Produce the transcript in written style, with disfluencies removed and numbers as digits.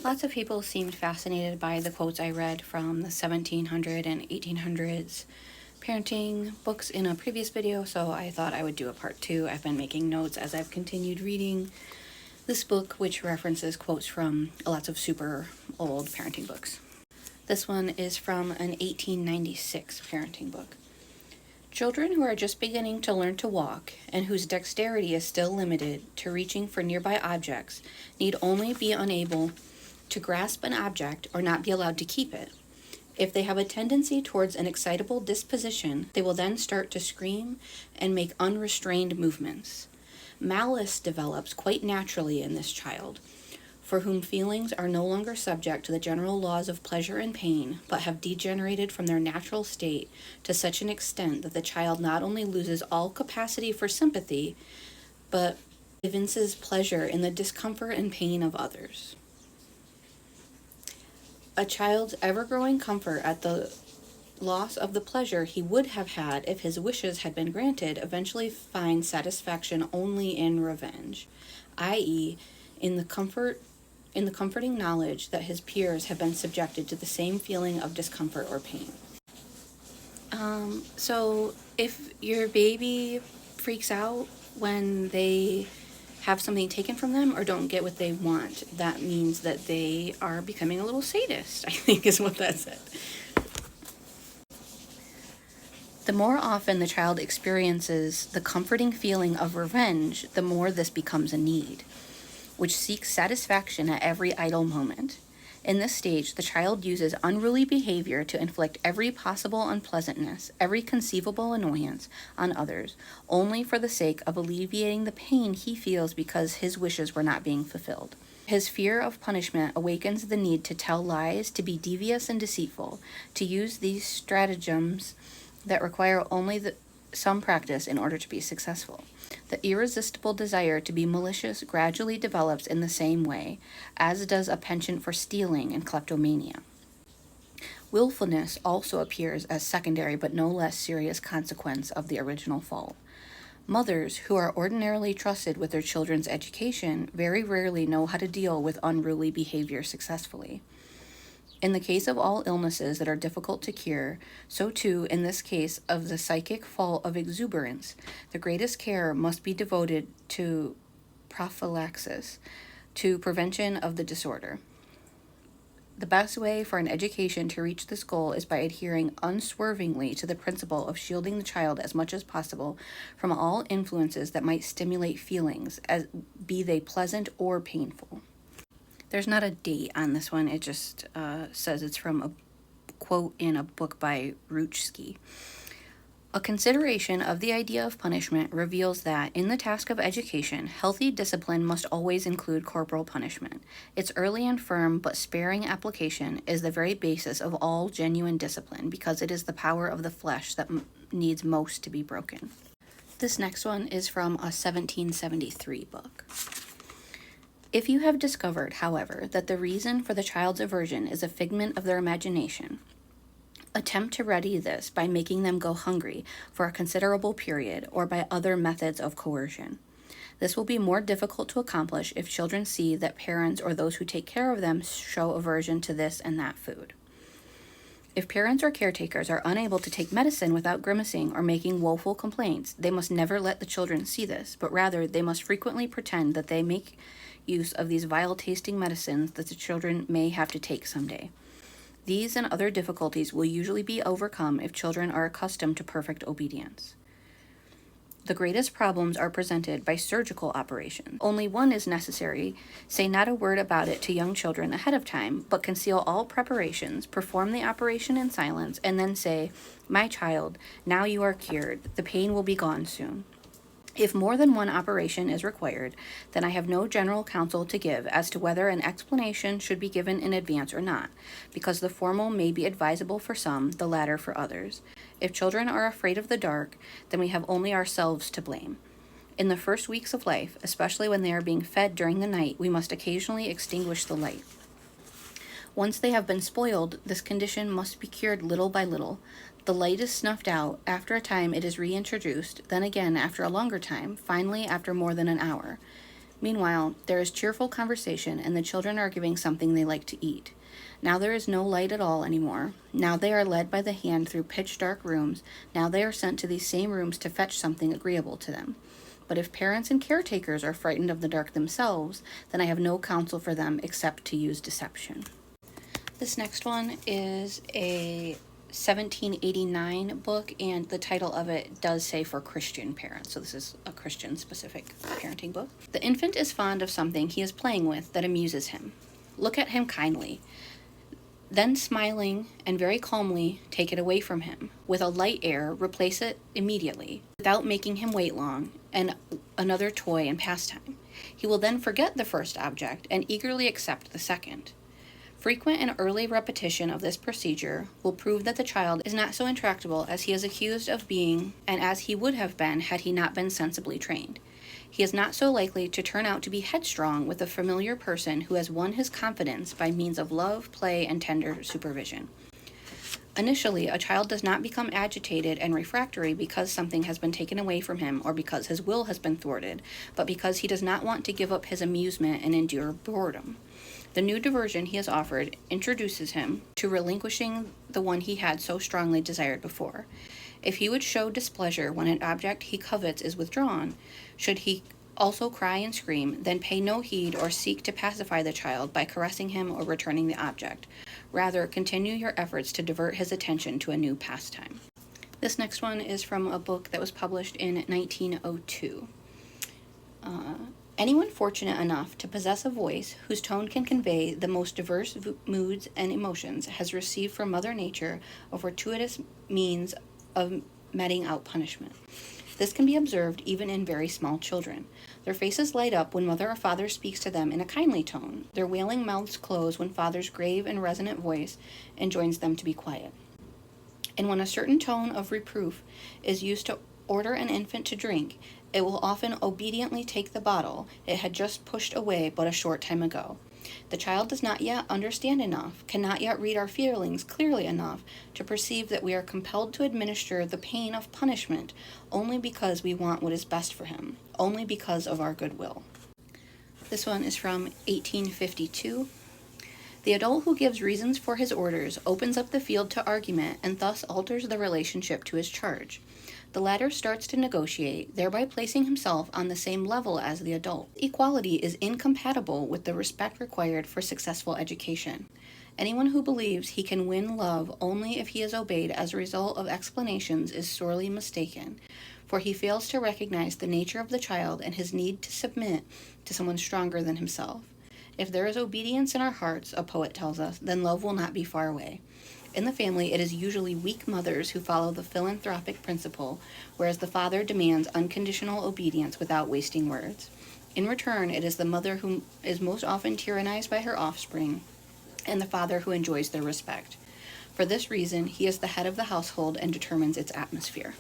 Lots of people seemed fascinated by the quotes I read from the 1700 and 1800s parenting books in a previous video, so I thought I would do a part 2. I've been making notes as I've continued reading this book, which references quotes from lots of super old parenting books. This one is from an 1896 parenting book. Children who are just beginning to learn to walk and whose dexterity is still limited to reaching for nearby objects need only be unable to grasp an object or not be allowed to keep it. If they have a tendency towards an excitable disposition, they will then start to scream and make unrestrained movements. Malice develops quite naturally in this child, for whom feelings are no longer subject to the general laws of pleasure and pain, but have degenerated from their natural state to such an extent that the child not only loses all capacity for sympathy, but evinces pleasure in the discomfort and pain of others. A child's ever-growing comfort at the loss of the pleasure he would have had if his wishes had been granted eventually finds satisfaction only in revenge, i.e., in the comforting knowledge that his peers have been subjected to the same feeling of discomfort or pain. So if your baby freaks out when they have something taken from them or don't get what they want, that means that they are becoming a little sadist, I think is what that said. The more often the child experiences the comforting feeling of revenge, the more this becomes a need, which seeks satisfaction at every idle moment. In this stage, the child uses unruly behavior to inflict every possible unpleasantness, every conceivable annoyance on others, only for the sake of alleviating the pain he feels because his wishes were not being fulfilled. His fear of punishment awakens the need to tell lies, to be devious and deceitful, to use these stratagems that require only some practice in order to be successful. The irresistible desire to be malicious gradually develops in the same way, as does a penchant for stealing and kleptomania. Willfulness also appears as secondary but no less serious consequence of the original fault. Mothers, who are ordinarily trusted with their children's education, very rarely know how to deal with unruly behavior successfully. In the case of all illnesses that are difficult to cure, so too in this case of the psychic fault of exuberance, the greatest care must be devoted to prophylaxis, to prevention of the disorder. The best way for an education to reach this goal is by adhering unswervingly to the principle of shielding the child as much as possible from all influences that might stimulate feelings, as be they pleasant or painful. There's not a date on this one, it just says it's from a quote in a book by Ruchsky. A consideration of the idea of punishment reveals that, in the task of education, healthy discipline must always include corporal punishment. Its early and firm but sparing application is the very basis of all genuine discipline, because it is the power of the flesh that needs most to be broken. This next one is from a 1773 book. If you have discovered, however, that the reason for the child's aversion is a figment of their imagination, attempt to remedy this by making them go hungry for a considerable period or by other methods of coercion. This will be more difficult to accomplish if children see that parents or those who take care of them show aversion to this and that food. If parents or caretakers are unable to take medicine without grimacing or making woeful complaints, they must never let the children see this, but rather they must frequently pretend that they make use of these vile-tasting medicines that the children may have to take someday. These and other difficulties will usually be overcome if children are accustomed to perfect obedience. The greatest problems are presented by surgical operations. Only one is necessary. Say not a word about it to young children ahead of time, but conceal all preparations, perform the operation in silence, and then say, "My child, now you are cured. The pain will be gone soon." If more than one operation is required, then I have no general counsel to give as to whether an explanation should be given in advance or not, because the former may be advisable for some, the latter for others. If children are afraid of the dark, then we have only ourselves to blame. In the first weeks of life, especially when they are being fed during the night, we must occasionally extinguish the light. Once they have been spoiled, this condition must be cured little by little. The light is snuffed out, after a time it is reintroduced, then again after a longer time, finally after more than an hour. Meanwhile, there is cheerful conversation, and the children are giving something they like to eat. Now there is no light at all anymore. Now they are led by the hand through pitch-dark rooms. Now they are sent to these same rooms to fetch something agreeable to them. But if parents and caretakers are frightened of the dark themselves, then I have no counsel for them except to use deception. This next one is a 1789 book, and the title of it does say for Christian parents, so this is a Christian specific parenting book. The infant is fond of something he is playing with that amuses him. Look at him kindly. Then, smiling and very calmly, take it away from him. With a light air, replace it immediately, without making him wait long, and another toy and pastime. He will then forget the first object and eagerly accept the second. Frequent and early repetition of this procedure will prove that the child is not so intractable as he is accused of being, and as he would have been had he not been sensibly trained. He is not so likely to turn out to be headstrong with a familiar person who has won his confidence by means of love, play, and tender supervision. Initially, a child does not become agitated and refractory because something has been taken away from him or because his will has been thwarted, but because he does not want to give up his amusement and endure boredom. The new diversion he has offered introduces him to relinquishing the one he had so strongly desired before. If he would show displeasure when an object he covets is withdrawn, should he also cry and scream, then pay no heed or seek to pacify the child by caressing him or returning the object. Rather, continue your efforts to divert his attention to a new pastime. This next one is from a book that was published in 1902. Anyone fortunate enough to possess a voice whose tone can convey the most diverse moods and emotions has received from Mother Nature a fortuitous means of meting out punishment. This can be observed even in very small children. Their faces light up when mother or father speaks to them in a kindly tone. Their wailing mouths close when father's grave and resonant voice enjoins them to be quiet. And when a certain tone of reproof is used to order an infant to drink, it will often obediently take the bottle it had just pushed away but a short time ago. The child does not yet understand enough, cannot yet read our feelings clearly enough to perceive that we are compelled to administer the pain of punishment only because we want what is best for him, only because of our goodwill. This one is from 1852. The adult who gives reasons for his orders opens up the field to argument and thus alters the relationship to his charge. The latter starts to negotiate, thereby placing himself on the same level as the adult. Equality is incompatible with the respect required for successful education. Anyone who believes he can win love only if he is obeyed as a result of explanations is sorely mistaken, for he fails to recognize the nature of the child and his need to submit to someone stronger than himself. If there is obedience in our hearts, a poet tells us, then love will not be far away. In the family, it is usually weak mothers who follow the philanthropic principle, whereas the father demands unconditional obedience without wasting words. In return, it is the mother who is most often tyrannized by her offspring, and the father who enjoys their respect. For this reason, he is the head of the household and determines its atmosphere.